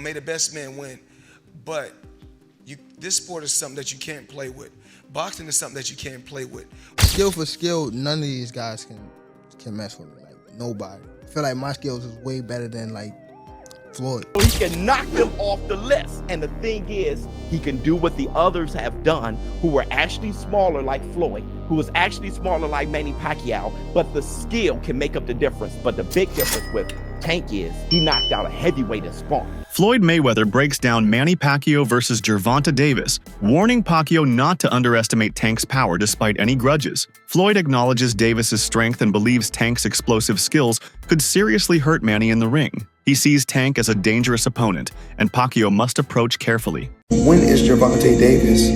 may the best man win. But this sport is something that you can't play with. Boxing is something that you can't play with. Skill for skill, none of these guys can mess with me. Like, nobody. I feel like my skills is way better than like Floyd. He can knock them off the list. And the thing is, he can do what the others have done who were actually smaller like Floyd, who was actually smaller like Manny Pacquiao, but the skill can make up the difference. But the big difference with Tank is he knocked out a heavyweight in sparring. Floyd Mayweather breaks down Manny Pacquiao versus Gervonta Davis, warning Pacquiao not to underestimate Tank's power despite any grudges. Floyd acknowledges Davis's strength and believes Tank's explosive skills could seriously hurt Manny in the ring. He sees Tank as a dangerous opponent, and Pacquiao must approach carefully. When is Gervonta Davis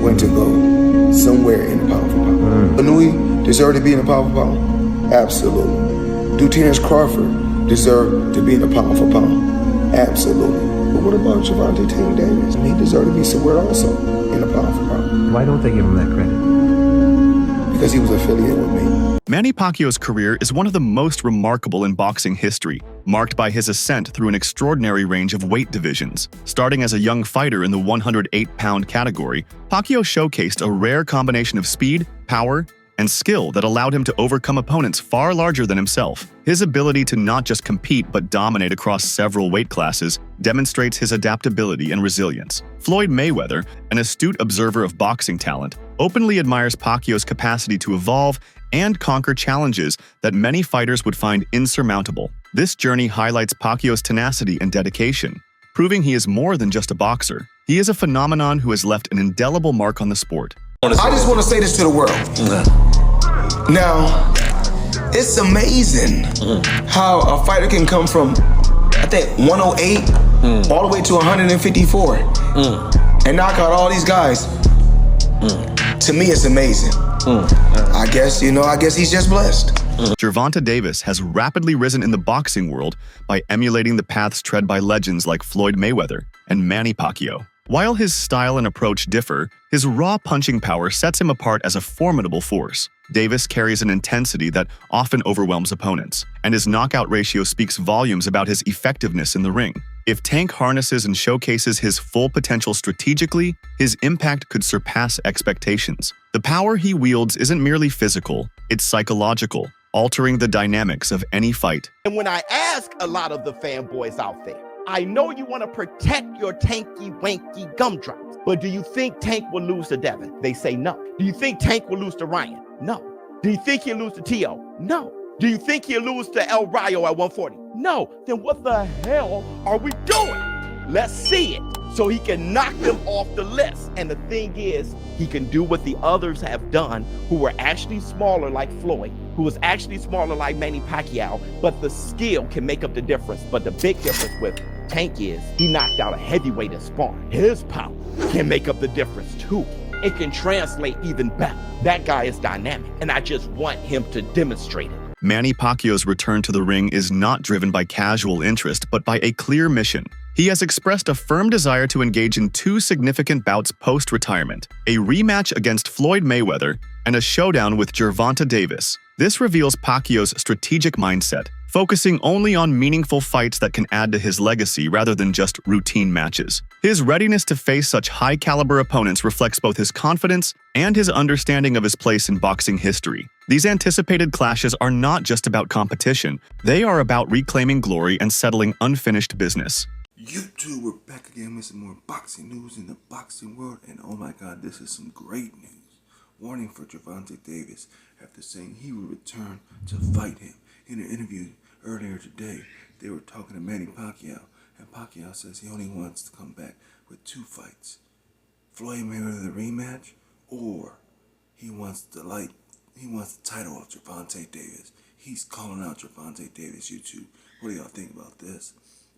going to go somewhere in the pound for pound? Anui deserve to be in the pound for pound? Absolutely. Do Terrence Crawford deserve to be in the pound for pound? Absolutely. But what about Gervonta Tank Davis? He deserved to be somewhere also in the pound for pound. Why don't they give him that credit? Because he was affiliated with me. Manny Pacquiao's career is one of the most remarkable in boxing history, marked by his ascent through an extraordinary range of weight divisions. Starting as a young fighter in the 108-pound category, Pacquiao showcased a rare combination of speed, power, and skill that allowed him to overcome opponents far larger than himself. His ability to not just compete but dominate across several weight classes demonstrates his adaptability and resilience. Floyd Mayweather, an astute observer of boxing talent, openly admires Pacquiao's capacity to evolve and conquer challenges that many fighters would find insurmountable. This journey highlights Pacquiao's tenacity and dedication, proving he is more than just a boxer. He is a phenomenon who has left an indelible mark on the sport. I just want to say this to the world. Now, it's amazing how a fighter can come from, I think, 108 all the way to 154 and knock out all these guys. To me, it's amazing. I guess he's just blessed. Gervonta Davis has rapidly risen in the boxing world by emulating the paths tread by legends like Floyd Mayweather and Manny Pacquiao. While his style and approach differ, his raw punching power sets him apart as a formidable force. Davis carries an intensity that often overwhelms opponents, and his knockout ratio speaks volumes about his effectiveness in the ring. If Tank harnesses and showcases his full potential strategically, his impact could surpass expectations. The power he wields isn't merely physical, it's psychological, altering the dynamics of any fight. And when I ask a lot of the fanboys out there, I know you want to protect your tanky-wanky gumdrops, but do you think Tank will lose to Devin? They say no. Do you think Tank will lose to Ryan? No. Do you think he'll lose to T.O.? No. Do you think he'll lose to El Rayo at 140? No. Then what the hell are we doing? Let's see it so he can knock them off the list. And the thing is, he can do what the others have done who were actually smaller like Floyd, who was actually smaller like Manny Pacquiao, but the skill can make up the difference. But the big difference with Tank is he knocked out a heavyweight in sparring. His power can make up the difference too. It can translate even better. That guy is dynamic, and I just want him to demonstrate it. Manny Pacquiao's return to the ring is not driven by casual interest, but by a clear mission. He has expressed a firm desire to engage in two significant bouts post-retirement, a rematch against Floyd Mayweather and a showdown with Gervonta Davis. This reveals Pacquiao's strategic mindset, focusing only on meaningful fights that can add to his legacy rather than just routine matches. His readiness to face such high-caliber opponents reflects both his confidence and his understanding of his place in boxing history. These anticipated clashes are not just about competition, they are about reclaiming glory and settling unfinished business. YouTube, we're back again with some more boxing news in the boxing world, and oh my god, this is some great news. Warning for Gervonta Davis after saying he would return to fight him. In an interview earlier today, they were talking to Manny Pacquiao, and Pacquiao says he only wants to come back with two fights. Floyd Mayweather the rematch, or he wants the title of Gervonta Davis. He's calling out Gervonta Davis. YouTube, what do y'all think about this?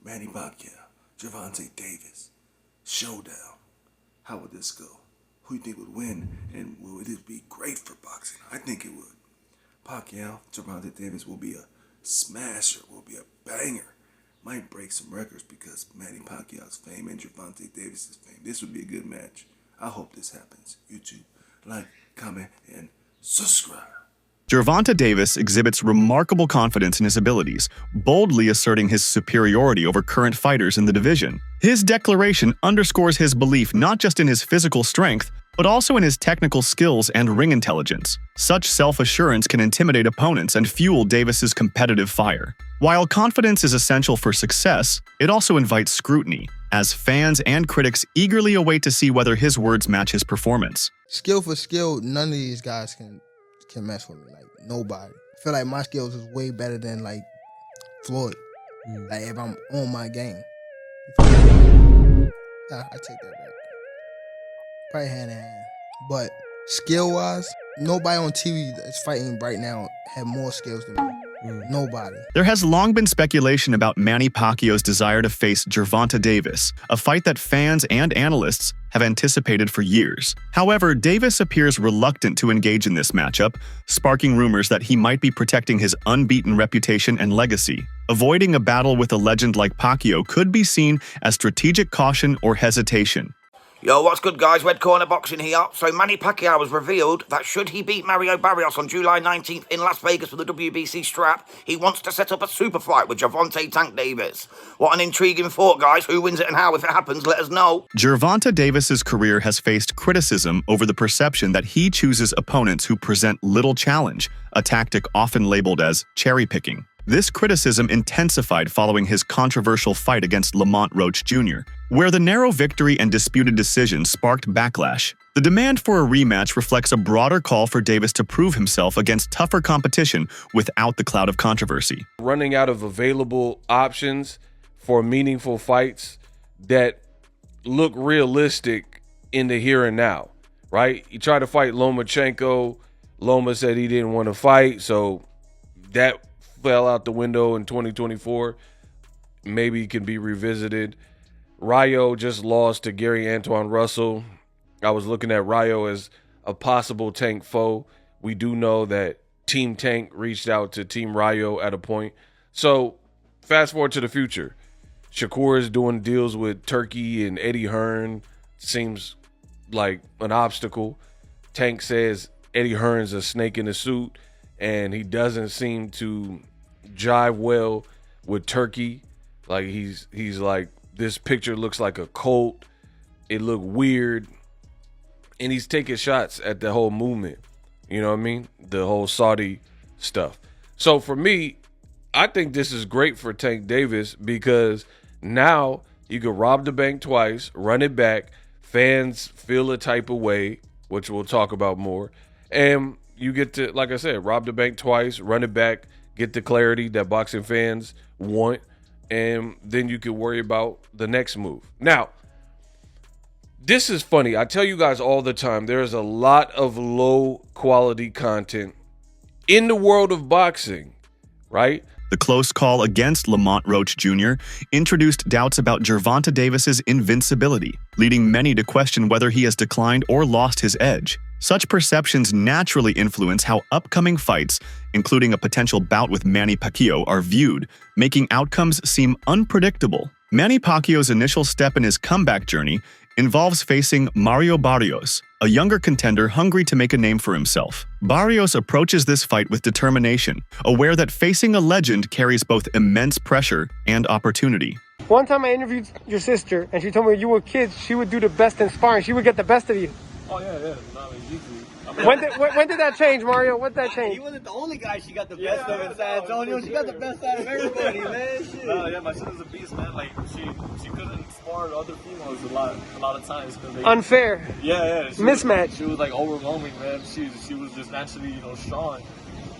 Manny Pacquiao, Gervonta Davis, showdown. How would this go? Who do you think would win, and would it be great for boxing? I think it would. Pacquiao, Gervonta Davis will be a smasher, will be a banger. Might break some records because Manny Pacquiao's fame and Gervonta Davis's fame. This would be a good match. I hope this happens. YouTube, like, comment, and subscribe. Gervonta Davis exhibits remarkable confidence in his abilities, boldly asserting his superiority over current fighters in the division. His declaration underscores his belief not just in his physical strength, but also in his technical skills and ring intelligence. Such self-assurance can intimidate opponents and fuel Davis's competitive fire. While confidence is essential for success, it also invites scrutiny, as fans and critics eagerly await to see whether his words match his performance. Skill for skill, none of these guys can mess with me. Like, nobody. I feel like my skills is way better than, like, Floyd. Like, if I'm on my game. I take that back. Probably hand in hand. But skill-wise, nobody on TV that's fighting right now have more skills than me. Nobody. There has long been speculation about Manny Pacquiao's desire to face Gervonta Davis, a fight that fans and analysts have anticipated for years. However, Davis appears reluctant to engage in this matchup, sparking rumors that he might be protecting his unbeaten reputation and legacy. Avoiding a battle with a legend like Pacquiao could be seen as strategic caution or hesitation. Yo, what's good, guys? Red Corner Boxing here. So Manny Pacquiao has revealed that should he beat Mario Barrios on July 19th in Las Vegas for the WBC strap, he wants to set up a super fight with Gervonta Tank Davis. What an intriguing thought, guys. Who wins it and how? If it happens, let us know. Gervonta Davis's career has faced criticism over the perception that he chooses opponents who present little challenge, a tactic often labeled as cherry-picking. This criticism intensified following his controversial fight against Lamont Roach Jr., where the narrow victory and disputed decision sparked backlash. The demand for a rematch reflects a broader call for Davis to prove himself against tougher competition without the cloud of controversy. Running out of available options for meaningful fights that look realistic in the here and now, right? He tried to fight Lomachenko. Loma said he didn't want to fight, so that fell out the window in 2024. Maybe it can be revisited. Rayo just lost to Gary Antoine Russell. I was looking at Rayo as a possible Tank foe. We do know that Team Tank reached out to Team Rayo at a point. So fast forward to the future. Shakur is doing deals with Turkey and Eddie Hearn. Seems like an obstacle. Tank says Eddie Hearn's a snake in the suit, and he doesn't seem to jive well with Turkey. Like he's like, this picture looks like a cult. It looked weird. And he's taking shots at the whole movement. You know what I mean? The whole Saudi stuff. So for me, I think this is great for Tank Davis because now you can rob the bank twice, run it back. Fans feel a type of way, which we'll talk about more. And you get to, like I said, rob the bank twice, run it back, get the clarity that boxing fans want, and then you can worry about the next move. Now, this is funny. I tell you guys all the time, there's a lot of low-quality content in the world of boxing, right? The close call against Lamont Roach Jr. introduced doubts about Gervonta Davis's invincibility, leading many to question whether he has declined or lost his edge. Such perceptions naturally influence how upcoming fights, including a potential bout with Manny Pacquiao, are viewed, making outcomes seem unpredictable. Manny Pacquiao's initial step in his comeback journey involves facing Mario Barrios, a younger contender hungry to make a name for himself. Barrios approaches this fight with determination, aware that facing a legend carries both immense pressure and opportunity. One time I interviewed your sister, and she told me when you were kids, she would do the best in sparring. She would get the best of you. Oh, yeah. No, easily. I mean, When did that change, Mario? When did that change? He wasn't the only guy she got the best of in San Antonio. She got the best out of everybody, man. Shit. No, yeah, my sister's a beast, man. Like, she couldn't spar other females a lot of times. Cause they, unfair. Yeah. Mismatch. She was, like, overwhelming, man. She was just naturally, strong.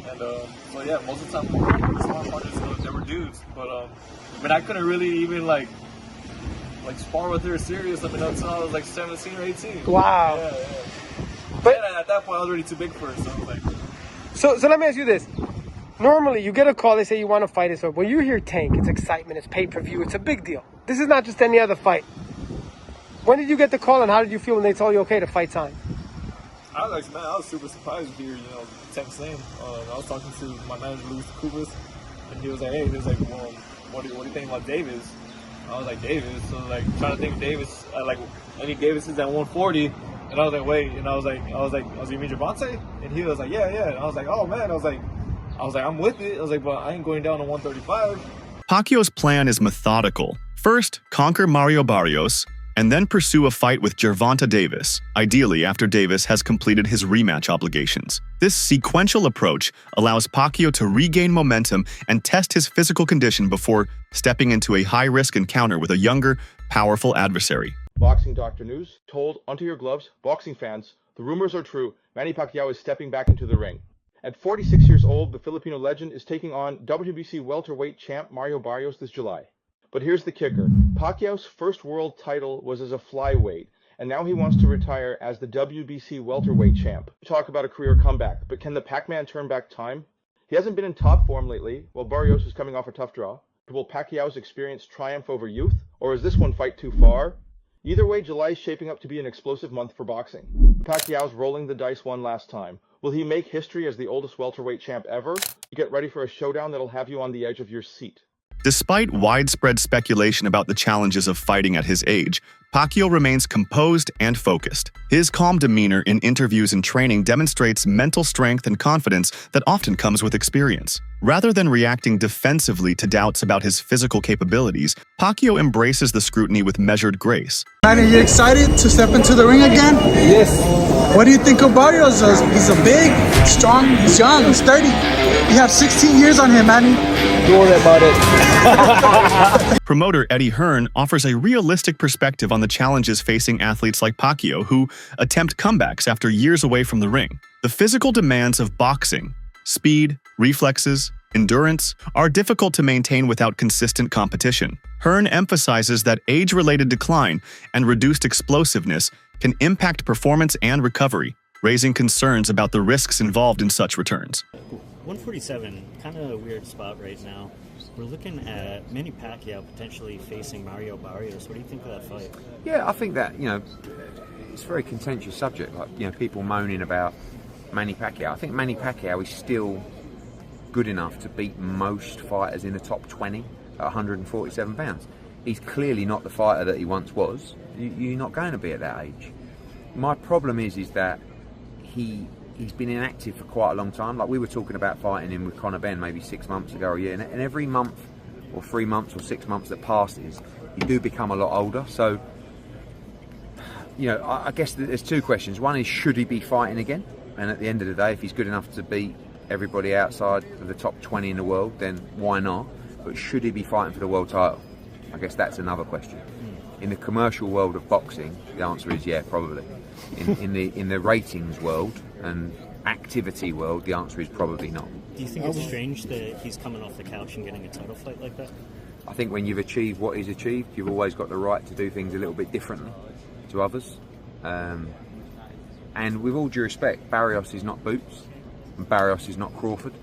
And, so, yeah, most of the time, the smart partners, they were dudes. But, I couldn't really even, like spar with her serious up until I was like 17 or 18. Wow. Yeah. But at that point, I was already too big for her. So I was like, so let me ask you this. Normally, you get a call, they say you want to fight it. So when you hear Tank, it's excitement, it's pay-per-view, it's a big deal. This is not just any other fight. When did you get the call, and how did you feel when they told you, okay, the fight's on? I was super surprised to hear, Tank's name. I was talking to my manager, Luis Cubas, and he was like, well, what do you think about Davis? I was like, Davis? So, trying to think of Davis, any Davises at 140, And I was like, wait, and I was like, you mean Gervonta? And he was like, yeah. And I was like, oh man, I was like, I'm with it. I was like, but I ain't going down to 135. Pacquiao's plan is methodical. First, conquer Mario Barrios, and then pursue a fight with Gervonta Davis, ideally after Davis has completed his rematch obligations. This sequential approach allows Pacquiao to regain momentum and test his physical condition before stepping into a high-risk encounter with a younger, powerful adversary. Boxing Doctor News told onto your gloves, boxing fans, the rumors are true. Manny Pacquiao is stepping back into the ring. At 46 years old, the Filipino legend is taking on WBC welterweight champ Mario Barrios this July. But here's the kicker. Pacquiao's first world title was as a flyweight, and now he wants to retire as the WBC welterweight champ. Talk about a career comeback, but can the Pac-Man turn back time? He hasn't been in top form lately, while Barrios is coming off a tough draw. Will Pacquiao's experience triumph over youth, or is this one fight too far? Either way, July is shaping up to be an explosive month for boxing. Pacquiao's rolling the dice one last time. Will he make history as the oldest welterweight champ ever? Get ready for a showdown that'll have you on the edge of your seat. Despite widespread speculation about the challenges of fighting at his age, Pacquiao remains composed and focused. His calm demeanor in interviews and training demonstrates mental strength and confidence that often comes with experience. Rather than reacting defensively to doubts about his physical capabilities, Pacquiao embraces the scrutiny with measured grace. Manny, you excited to step into the ring again? Yes. What do you think of Barrios? He's a big, strong, he's young, he's 30. You have 16 years on him, Manny. Don't worry about it. Promoter Eddie Hearn offers a realistic perspective on the challenges facing athletes like Pacquiao who attempt comebacks after years away from the ring. The physical demands of boxing, speed, reflexes, endurance, are difficult to maintain without consistent competition. Hearn emphasizes that age-related decline and reduced explosiveness can impact performance and recovery, raising concerns about the risks involved in such returns. 147, kind of a weird spot right now. We're looking at Manny Pacquiao potentially facing Mario Barrios. What do you think of that fight? Yeah, I think that, it's a very contentious subject. Like, people moaning about Manny Pacquiao. I think Manny Pacquiao is still good enough to beat most fighters in the top 20 at 147 pounds. He's clearly not the fighter that he once was. You're not going to be at that age. My problem is that he's been inactive for quite a long time. Like, we were talking about fighting him with Conor Benn maybe 6 months ago or a year, and every month or 3 months or 6 months that passes, you do become a lot older. So, I guess there's two questions. One is, should he be fighting again? And at the end of the day, if he's good enough to beat everybody outside of the top 20 in the world, then why not? But should he be fighting for the world title? I guess that's another question. In the commercial world of boxing, the answer is yeah, probably. In the ratings world and activity world, the answer is probably not. Do you think it's strange that he's coming off the couch and getting a title fight like that? I think when you've achieved what he's achieved, you've always got the right to do things a little bit differently to others. And with all due respect, Barrios is not Boots, and Barrios is not Crawford.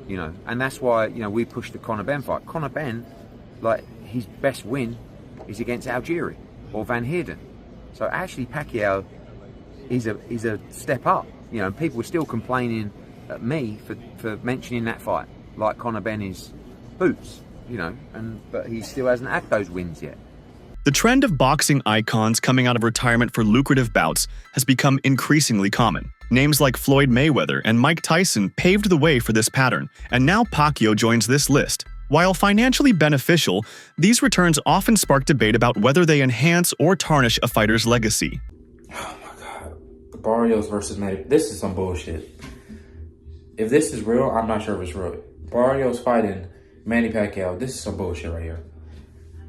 And that's why we pushed the Conor Benn fight. Conor Benn, like, his best win is against Algieri or Van Heerden. So actually Pacquiao is a step up, and people were still complaining at me for mentioning that fight, like Conor Benn is Boots, but he still hasn't had those wins yet. The trend of boxing icons coming out of retirement for lucrative bouts has become increasingly common. Names like Floyd Mayweather and Mike Tyson paved the way for this pattern, and now Pacquiao joins this list. While financially beneficial, these returns often spark debate about whether they enhance or tarnish a fighter's legacy. Oh my God. Barrios versus Manny. This is some bullshit. If this is real, I'm not sure if it's real. Barrios fighting Manny Pacquiao. This is some bullshit right here.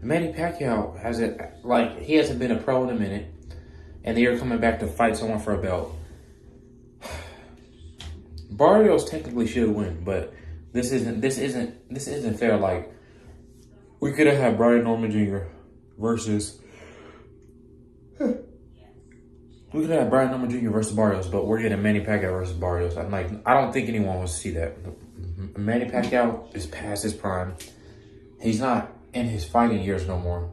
Manny Pacquiao he hasn't been a pro in a minute, and they're coming back to fight someone for a belt. Barrios technically should win, but this isn't fair. Like, we could have had Brian Norman Jr. versus Barrios, but we're getting Manny Pacquiao versus Barrios. I don't think anyone wants to see that. Manny Pacquiao is past his prime. He's not in his fighting years no more.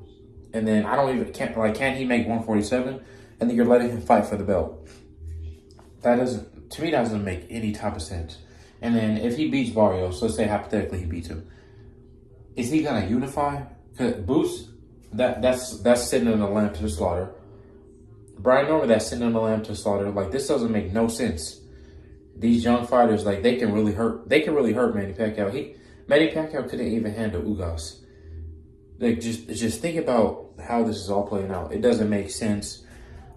And then can he make 147? And then you're letting him fight for the belt. That doesn't make any type of sense. And then if he beats Barrios, let's say hypothetically he beats him, is he gonna unify? Because Boots, that's sitting in the lamp to the slaughter. Brian Norman that's sitting on the lamb to slaughter. Like, this doesn't make no sense. These young fighters, like, they can really hurt. They can really hurt Manny Pacquiao. Manny Pacquiao couldn't even handle Ugas. Like, just think about how this is all playing out. It doesn't make sense.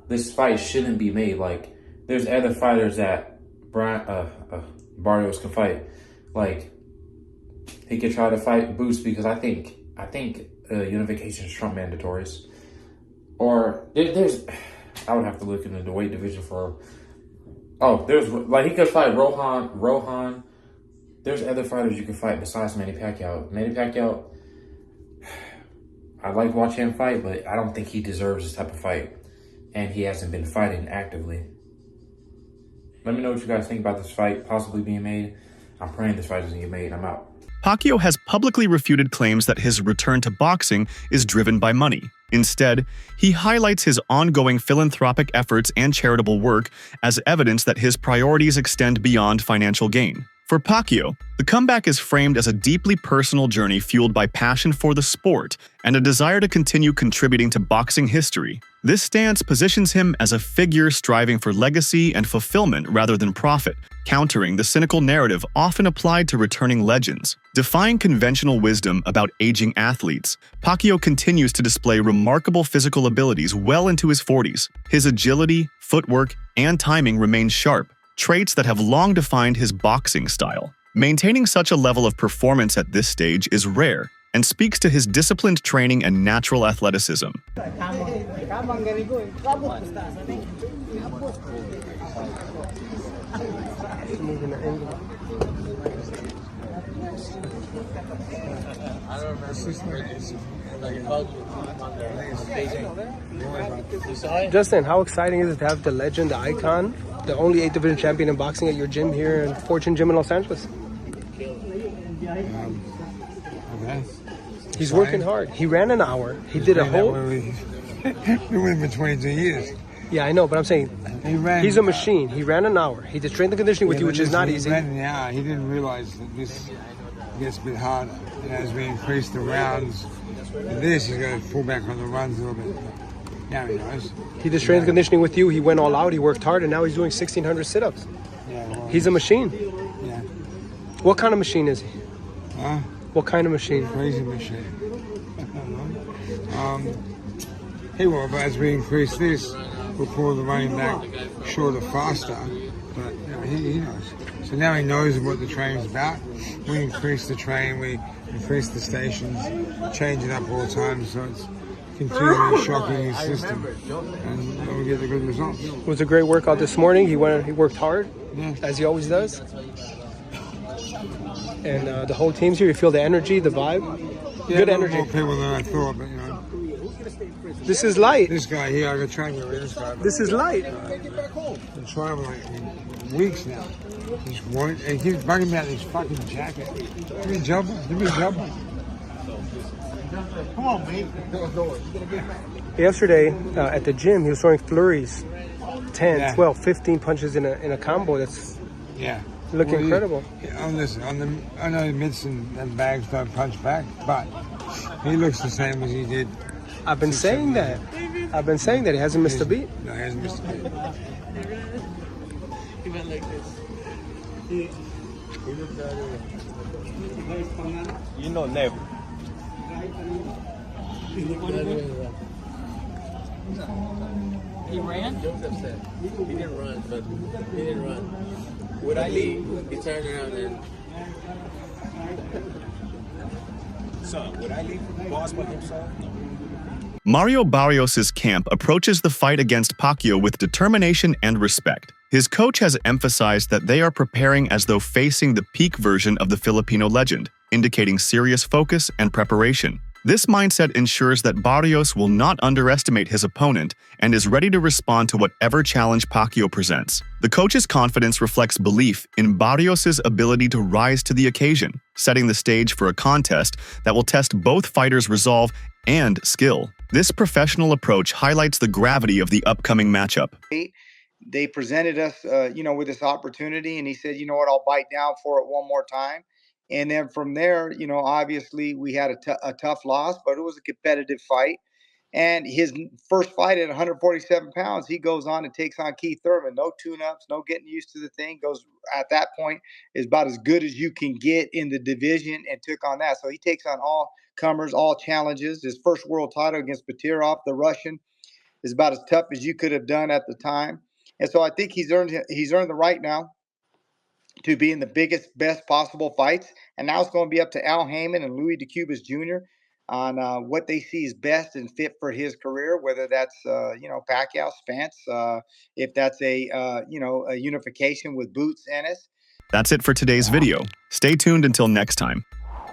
This fight shouldn't be made. Like, there's other fighters that Barrios can fight. Like, he could try to fight Boots because I think unification is Trump mandatories. Or there's, I would have to look into the weight division for. Oh, there's like he could fight Rohan. There's other fighters you can fight besides Manny Pacquiao. Manny Pacquiao, I like watching him fight, but I don't think he deserves this type of fight. And he hasn't been fighting actively. Let me know what you guys think about this fight possibly being made. I'm praying this fight doesn't get made. I'm out. Pacquiao has publicly refuted claims that his return to boxing is driven by money. Instead, he highlights his ongoing philanthropic efforts and charitable work as evidence that his priorities extend beyond financial gain. For Pacquiao, the comeback is framed as a deeply personal journey fueled by passion for the sport and a desire to continue contributing to boxing history. This stance positions him as a figure striving for legacy and fulfillment rather than profit, countering the cynical narrative often applied to returning legends. Defying conventional wisdom about aging athletes, Pacquiao continues to display remarkable physical abilities well into his 40s. His agility, footwork, and timing remain sharp, traits that have long defined his boxing style. Maintaining such a level of performance at this stage is rare and speaks to his disciplined training and natural athleticism. Justin, how exciting is it to have the legend, the icon, the only 8th division champion in boxing at your gym here in Fortune Gym in Los Angeles? He's working hard. He ran an hour. He did a whole... Been with him for 22 years. Yeah, I know, but I'm saying he's a machine. He ran an hour. He did strength and conditioning with you, which is not easy. He ran an hour. He didn't realize that this gets a bit harder. As we increase the rounds, he's going to pull back on the runs a little bit. Now he knows. He did strength and conditioning with you. He went all out. He worked hard, and now he's doing 1,600 sit-ups. Yeah, well, he's a machine. Yeah. What kind of machine is he? Huh? What kind of machine? Crazy machine. He will, but as we increase this, we'll pull the running back shorter, faster. But he knows. So now he knows what the training's about. We increase the train, we increase the stations, change it up all the time, so it's continually shocking his system, and we get the good results. It was a great workout this morning. He worked hard, as he always does. And the whole team's here. You feel the energy, the vibe. Yeah, good energy. More people than I thought, but this is light. This guy here, I got trying to get rid of this guy. This is light. Been trying like weeks now. He's wanting, and he keeps bugging me out this fucking jacket. Give me a jumper. Give me a jumper. Come on, mate. Yesterday at the gym, he was throwing flurries, 10, 12, 15 punches in a combo. That's looking incredible. Listen, I know Mitts and Bags don't punch back, but he looks the same as he did. I've been saying that. I've been saying that. He hasn't missed a beat. No, he hasn't missed a beat. He went like this. You know, never. He ran? Joseph said. He didn't run, but he didn't run. Would I leave? He turned around and... Son, would I leave boss by himself? No. Mario Barrios' camp approaches the fight against Pacquiao with determination and respect. His coach has emphasized that they are preparing as though facing the peak version of the Filipino legend, indicating serious focus and preparation. This mindset ensures that Barrios will not underestimate his opponent and is ready to respond to whatever challenge Pacquiao presents. The coach's confidence reflects belief in Barrios' ability to rise to the occasion, setting the stage for a contest that will test both fighters' resolve and skill. This professional approach highlights the gravity of the upcoming matchup. They presented us, with this opportunity, and he said, you know what, I'll bite down for it one more time. And then from there, obviously we had a tough loss, but it was a competitive fight. And his first fight at 147 pounds, he goes on and takes on Keith Thurman. No tune-ups, no getting used to the thing. Goes at that point is about as good as you can get in the division, and took on that. So he takes on all comers, all challenges. His first world title against Batirov, the Russian, is about as tough as you could have done at the time. And so I think he's earned the right now to be in the biggest, best possible fights. And now it's going to be up to Al Heyman and Louis DeCubas Jr. on what they see is best and fit for his career, whether that's, Pacquiao, Spence, if that's a unification with Boots Ennis. That's it for today's video. Stay tuned until next time.